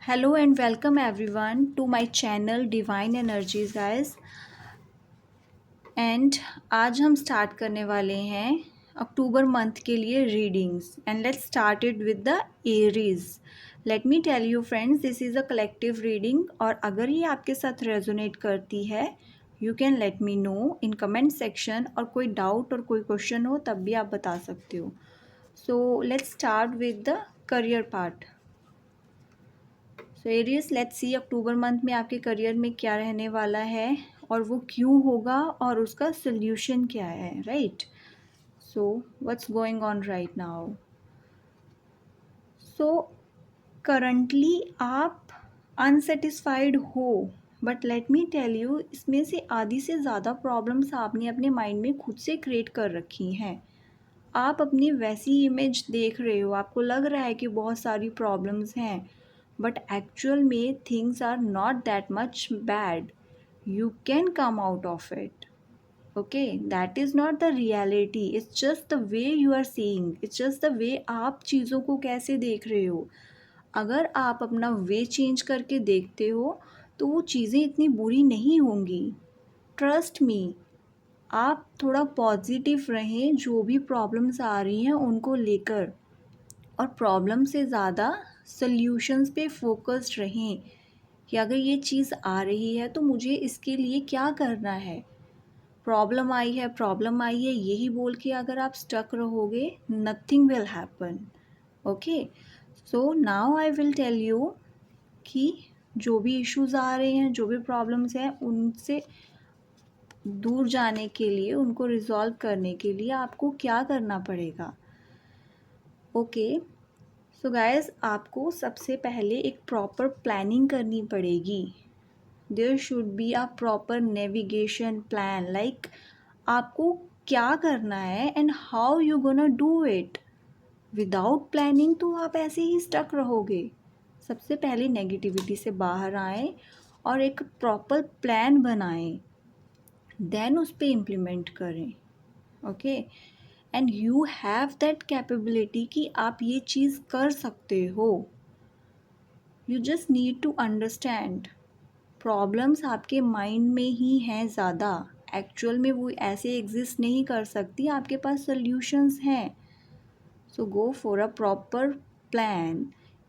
Hello and welcome everyone to my channel Divine Energies guys। And आज हम start करने वाले हैं अक्टूबर मंथ के लिए readings and let's start it with the Aries. Let me tell you friends, this is a collective reading और अगर ये आपके साथ रेजोनेट करती है you can let me know in comment section, और कोई डाउट और कोई क्वेश्चन हो तब भी आप बता सकते हो। So let's start with the career part. So Aries, let's see October month में आपके करियर में क्या रहने वाला है और वो क्यों होगा और उसका सोल्यूशन क्या है, right. So what's going on right now. So currently आप अनसेटिस्फाइड हो, but let me tell you इसमें से आधी से ज़्यादा प्रॉब्लम्स आपने अपने माइंड में खुद से क्रिएट कर रखी हैं। आप अपनी वैसी इमेज देख रहे हो, आपको लग रहा है कि बहुत सारी प्रॉब्लम्स हैं, but actual में things are not that much bad. You can come out of it. Okay, that is not the reality. It's just the way you are seeing. It's just the way आप चीज़ों को कैसे देख रहे हो। अगर आप अपना वे चेंज करके देखते हो तो वो चीज़ें इतनी बुरी नहीं होंगी। ट्रस्ट मी, आप थोड़ा पॉजिटिव रहें जो भी प्रॉब्लम्स आ रही हैं उनको लेकर, और प्रॉब्लम से ज़्यादा सल्यूशंस पे फोकस्ड रहें कि अगर ये चीज़ आ रही है तो मुझे इसके लिए क्या करना है। प्रॉब्लम आई है यही बोल के अगर आप स्टक रहोगे, nothing will happen. Okay, so now I will tell you कि जो भी इश्यूज़ आ रहे हैं, जो भी प्रॉब्लम्स हैं, उनसे दूर जाने के लिए, उनको रिजॉल्व करने के लिए आपको क्या करना पड़ेगा। ओके, सो गाइस, आपको सबसे पहले एक प्रॉपर प्लानिंग करनी पड़ेगी। There should be a proper navigation plan, like आपको क्या करना है and how you gonna do it. Without planning तो आप ऐसे ही स्टक रहोगे। सबसे पहले नेगेटिविटी से बाहर आएं और एक प्रॉपर प्लान बनाएं, देन उस पर इम्प्लीमेंट करें। Okay, and you have that capability कि आप ये चीज़ कर सकते हो। You just need to understand, problems आपके माइंड में ही हैं ज़्यादा, एक्चुअल में वो ऐसे एग्जिस्ट नहीं कर सकती, आपके पास सॉल्यूशंस हैं। So go for a proper plan.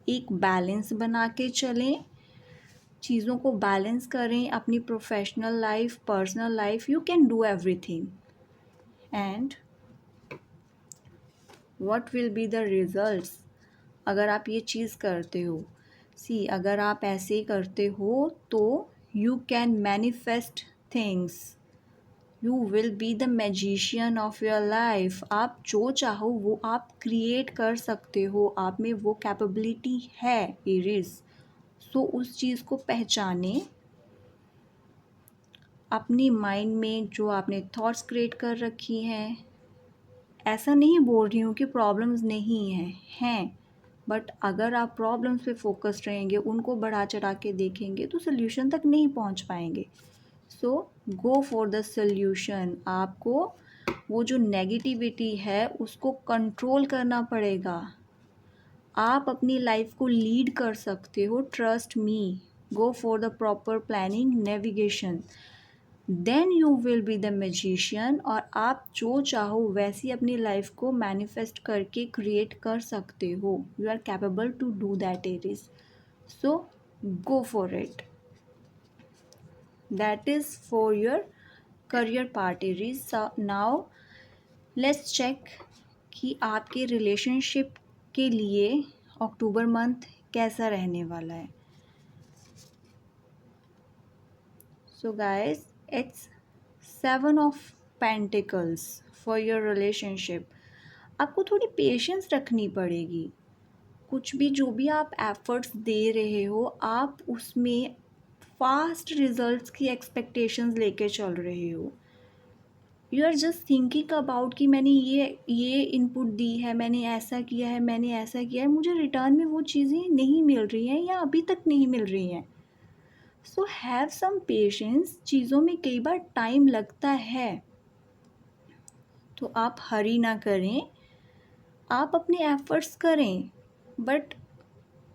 एक बैलेंस बना के चलें, चीज़ों को बैलेंस करें, अपनी professional life, personal life, you can do everything. And what will be the results अगर आप ये चीज़ करते हो। सी, अगर आप ऐसे करते हो तो you can manifest things. You will be the magician of your life. आप जो चाहो वो आप क्रिएट कर सकते हो, आप में वो कैपेबिलिटी है एरीज। सो उस चीज़ को पहचाने, अपनी माइंड में जो आपने थॉट्स क्रिएट कर रखी हैं, ऐसा नहीं बोल रही हूँ कि प्रॉब्लम्स नहीं हैं, बट अगर आप प्रॉब्लम्स पे फोकस्ड रहेंगे, उनको बढ़ा चढ़ा के देखेंगे तो सोल्यूशन तक नहीं पहुँच पाएंगे। सो गो फॉर द सोल्यूशन। आपको वो जो नेगेटिविटी है उसको कंट्रोल करना पड़ेगा। आप अपनी लाइफ को लीड कर सकते हो, trust me. Go for the proper planning, navigation, then you will be the magician. और आप जो चाहो वैसी अपनी लाइफ को मैनिफेस्ट करके क्रिएट कर सकते हो। You are capable to do that it is. So go for it. That is for your career part Aries. Now let's check कि आपके रिलेशनशिप के लिए अक्टूबर मंथ कैसा रहने वाला है। So guys, it's 7 of pentacles for your relationship. आपको थोड़ी पेशेंस रखनी पड़ेगी। कुछ भी जो भी आप एफर्ट्स दे रहे हो, आप उसमें फास्ट रिजल्ट्स की एक्सपेक्टेशंस लेके चल रहे हो। You are just thinking about कि मैंने ये इनपुट दी है, मैंने ऐसा किया है, मैंने ऐसा किया है, मुझे रिटर्न में वो चीज़ें नहीं मिल रही हैं या अभी तक नहीं मिल रही हैं। So have some patience. चीज़ों में कई बार टाइम लगता है, तो आप हरी ना करें, आप अपने एफर्ट्स करें, but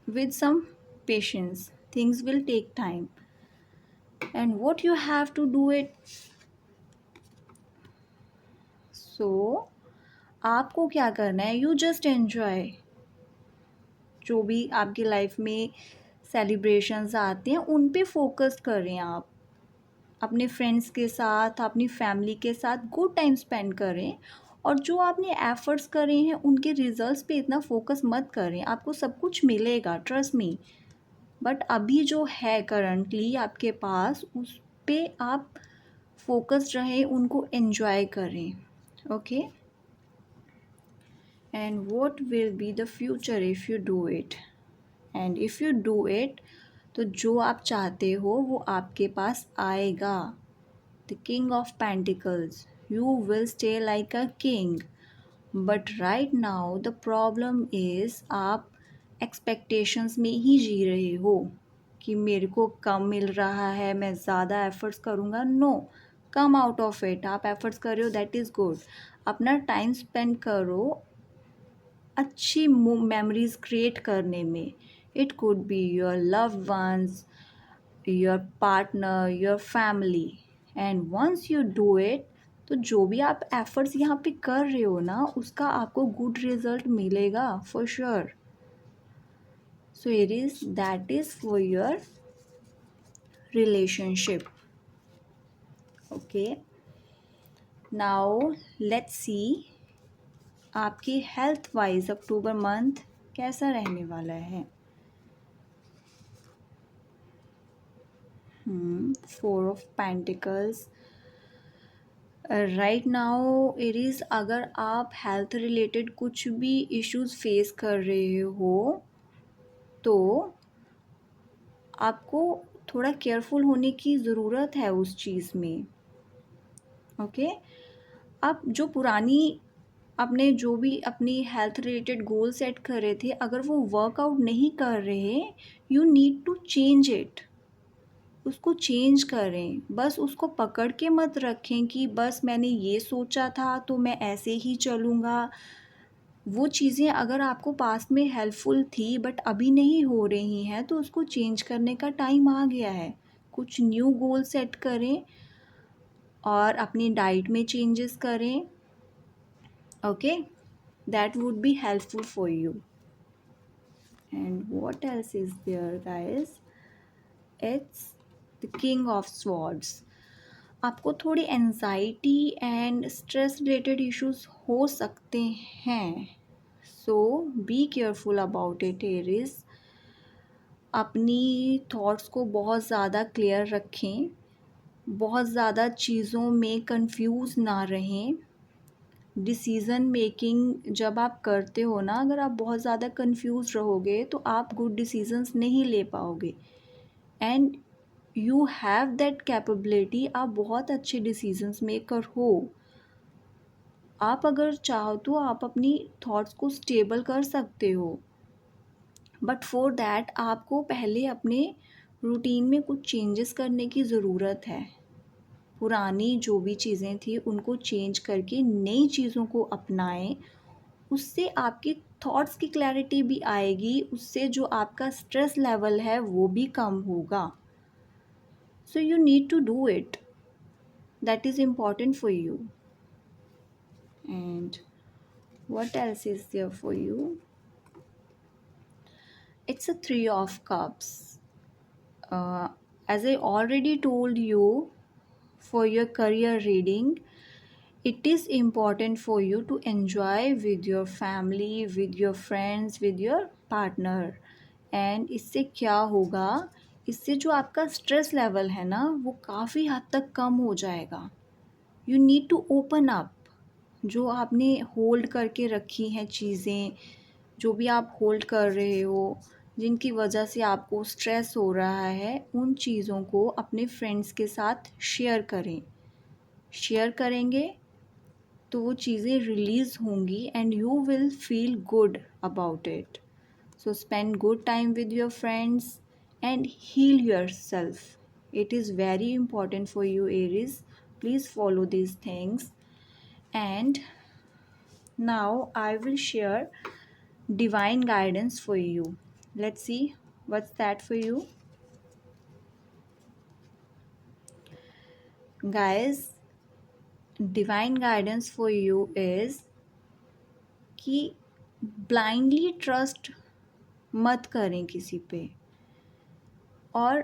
with some patience. Things will take time. And what you have to do it. So आपको क्या करना है, यू जस्ट एन्जॉय जो भी आपकी लाइफ में सेलिब्रेशंस आते हैं उन पे फोकस करें आप, अपने फ्रेंड्स के साथ, अपनी फैमिली के साथ गुड टाइम स्पेंड करें। और जो आपने एफर्ट्स करे हैं उनके रिजल्ट्स पे इतना फोकस मत करें, आपको सब कुछ मिलेगा, ट्रस्ट मी। बट अभी जो है करंटली आपके पास, उस पे आप फोकस्ड रहें, उनको एन्जॉय करें। Okay, and what will be the future if you do it, and if you do it, तो जो आप चाहते हो वो आपके पास आएगा। The king of pentacles, you will stay like a king. But right now the problem is आप expectations में ही जी रहे हो कि मेरे को कम मिल रहा है, मैं ज़्यादा एफर्ट्स करूँगा। No, come out of it. आप एफर्ट्स कर रहे हो, दैट इज़ गुड। अपना टाइम स्पेंड करो अच्छी मेमोरीज क्रिएट करने में। It could be your love ones, your partner, your family. And once you do it, तो जो भी आप एफर्ट्स यहाँ पे कर रहे हो ना, उसका आपको गुड रिजल्ट मिलेगा for sure. So it is, that is for your relationship. Okay, now let's see आपकी हेल्थ वाइज अक्टूबर मंथ कैसा रहने वाला है। Four of pentacles, right now it is, अगर आप हेल्थ रिलेटेड कुछ भी इश्यूज फेस कर रहे हो तो आपको थोड़ा केयरफुल होने की ज़रूरत है उस चीज़ में। ओके, आप जो पुरानी आपने जो भी अपनी हेल्थ रिलेटेड गोल सेट कर रहे थे, अगर वो वर्कआउट नहीं कर रहे, you need to change it. उसको चेंज करें, बस उसको पकड़ के मत रखें कि बस मैंने ये सोचा था तो मैं ऐसे ही चलूँगा। वो चीज़ें अगर आपको पास्ट में हेल्पफुल थी बट अभी नहीं हो रही हैं, तो उसको चेंज करने का टाइम आ गया है। कुछ न्यू गोल सेट करें और अपनी डाइट में चेंजेस करें। Okay, that would be helpful for you. And what else is there guys, it's the king of swords. आपको थोड़ी anxiety and stress related issues हो सकते हैं, so be careful about it Aries. अपनी thoughts को बहुत ज़्यादा क्लियर रखें, बहुत ज़्यादा चीज़ों में कंफ्यूज ना रहें। डिसीज़न मेकिंग जब आप करते हो ना, अगर आप बहुत ज़्यादा कंफ्यूज रहोगे तो आप गुड डिसीजंस नहीं ले पाओगे। And you have that capability, आप बहुत अच्छे डिसीजंस मेकर हो। आप अगर चाहो तो आप अपनी थॉट्स को स्टेबल कर सकते हो, बट फॉर दैट आपको पहले अपने रूटीन में कुछ चेंजेस करने की ज़रूरत है। पुरानी जो भी चीज़ें थी उनको चेंज करके नई चीज़ों को अपनाएं। उससे आपकी थॉट्स की क्लैरिटी भी आएगी, उससे जो आपका स्ट्रेस लेवल है वो भी कम होगा। So you need to do it, that is important for you. And what else is there for you? It's a Three of Cups. As I already told you, for your career reading, it is important for you to enjoy with your family, with your friends, with your partner. And इससे क्या होगा, इससे जो आपका stress level है ना, वो काफ़ी हद तक कम हो जाएगा। You need to open up. जो आपने होल्ड करके रखी हैं चीज़ें, जो भी आप होल्ड कर रहे हो, जिनकी वजह से आपको स्ट्रेस हो रहा है, उन चीज़ों को अपने फ्रेंड्स के साथ शेयर करें। शेयर करेंगे तो वो चीज़ें रिलीज़ होंगी and you will feel good about it. So spend good time with your friends and heal yourself. It is very important for you Aries, please follow these things. And now I will share divine guidance for you. Let's see What's that for you? Guys, divine guidance for you is कि blindly trust मत करें किसी पे। और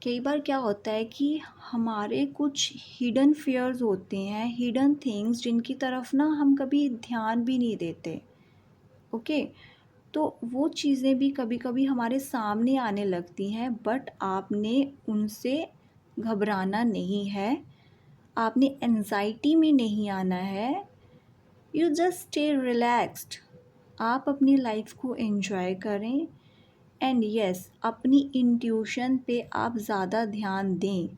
कई बार क्या होता है कि हमारे कुछ हिडन फियर्स होते हैं, हिडन थिंग्स जिनकी तरफ ना हम कभी ध्यान भी नहीं देते। ओके, तो वो चीज़ें भी कभी कभी हमारे सामने आने लगती हैं, बट आपने उनसे घबराना नहीं है, आपने एंजाइटी में नहीं आना है। You just stay relaxed. आप अपनी लाइफ को एंजॉय करें एंड यस, अपनी इंट्यूशन पे आप ज़्यादा ध्यान दें।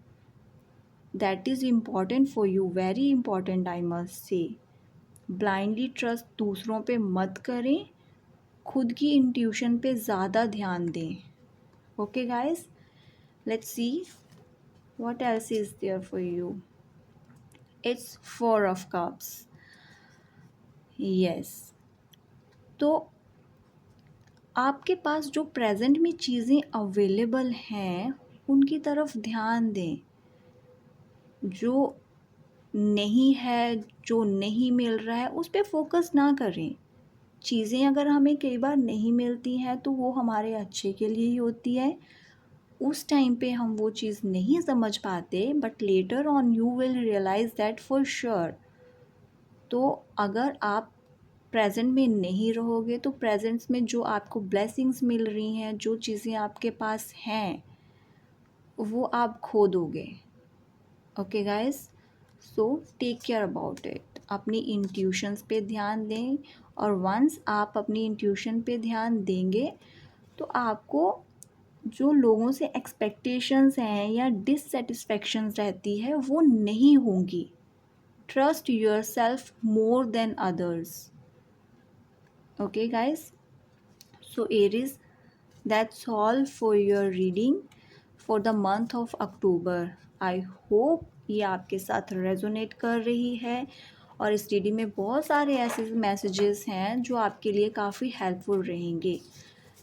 That is important for you, very important I must say. Blindly trust दूसरों पे मत करें, खुद की इंट्यूशन पे ज़्यादा ध्यान दें। Okay guys, let's see what else is there for you. It's 4 of cups. Yes, तो आपके पास जो प्रेजेंट में चीज़ें अवेलेबल हैं उनकी तरफ ध्यान दें। जो नहीं है, जो नहीं मिल रहा है, उस पे फोकस ना करें। चीज़ें अगर हमें कई बार नहीं मिलती हैं तो वो हमारे अच्छे के लिए ही होती है। उस टाइम पे हम वो चीज़ नहीं समझ पाते, but later on you will realize that for sure. तो अगर आप प्रेजेंट में नहीं रहोगे तो प्रेजेंट्स में जो आपको ब्लेसिंग्स मिल रही हैं, जो चीज़ें आपके पास हैं, वो आप खो दोगे। Okay guys, so take care about it. अपनी इंट्यूशंस पे ध्यान दें, और वंस आप अपनी इंट्यूशन पे ध्यान देंगे तो आपको जो लोगों से एक्सपेक्टेशंस हैं या डिससेटिस्फेक्शंस रहती है वो नहीं होंगी। Trust your self more than others. Okay guys, so Aries, that's all for your reading for the month of October. I hope ये आपके साथ रेजोनेट कर रही है, और इस रीडिंग में बहुत सारे ऐसे मैसेजेस हैं जो आपके लिए काफ़ी हेल्पफुल रहेंगे।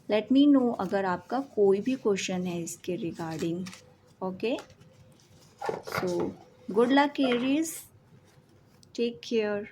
लेट मी नो अगर आपका कोई भी क्वेश्चन है इसके regarding. Okay, so good luck Aries, take care.